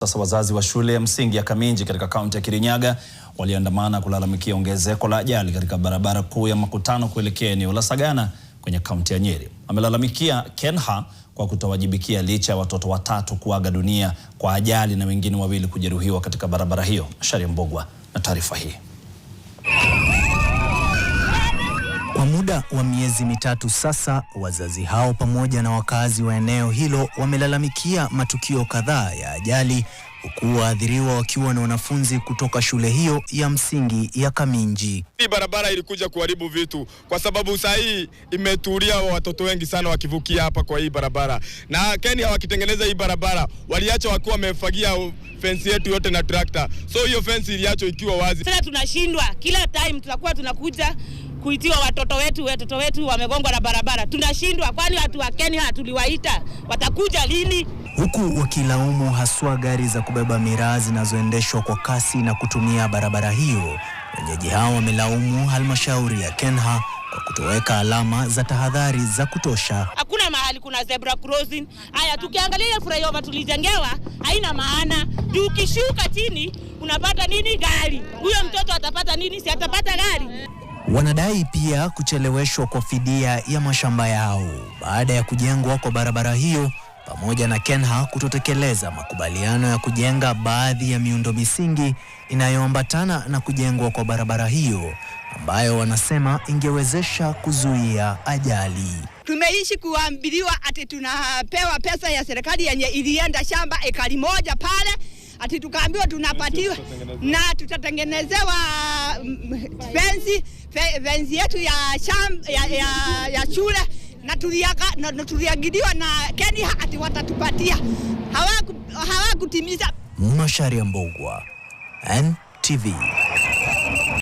Sasa wazazi wa shule ya msingi ya Kaminji katika kaunti ya Kirinyaga waliandamana kulalamikia ongezeko la ajali katika barabara kuu ya makutano kuelekea eneo la Sagana kwenye kaunti ya Nyeri. Wamelalamikia KENHA kwa kutowajibikia licha ya watoto watatu kuaga dunia kwa ajali na wengine wawili kujeruhiwa katika barabara hiyo. Sharia Mbogwa na taarifa hii. Kwa muda wa miezi mitatu sasa, wazazi hao pamoja na wakazi wa eneo hilo wamelalamikia matukio kadhaa ya ajali, huku waathiriwa wakiwa na wanafunzi kutoka shule hiyo ya msingi ya Kaminji. Hii barabara ilikuja kuharibu vitu kwa sababu saa hii imetulia watoto wengi sana wakivukia hapa kwa hii barabara. Na KENHA wakitengeneza hii barabara waliacha wakiwa wamefagia fence yetu yote na tractor. So hiyo fence iliachwa ikiwa wazi. Sasa tunashindwa kila time tunakuja kuitiwa watoto wetu wamegongwa na barabara. Tunashindwa, kwani watu wa KENHA tuliwaita, watakuja lini? Huku wakilaumu haswa gari za kubeba miraa zinazoendeshwa kwa kasi na kutumia barabara hiyo, wenyeji hao wamelaumu halmashauri ya KENHA kwa kutoweka alama za tahadhari za kutosha. Hakuna mahali kuna zebra crossing. Haya, tukiangalia flyover tulijengewa haina maana. Ukishuka chini unapata nini? Gari. Huyo mtoto atapata nini? Si atapata gari. Wanadai pia kucheleweshwa kwa fidia ya mashamba yao baada ya kujengwa kwa barabara hiyo, pamoja na KENHA kutotekeleza makubaliano ya kujenga baadhi ya miundo misingi inayoambatana na kujengwa kwa barabara hiyo, ambayo wanasema ingewezesha kuzuia ajali. Tumeishi kuambiliwa ati tunapewa pesa ya serikali yenye ilienda shamba ekari moja pale, ati tukaambiwa tunapatiwa na tutatengenezewa fence yetu ya shule, na tuliagidiwa na KENHA ati watatupatia. Hawakutimiza. Sharia Mbogwa, NTV.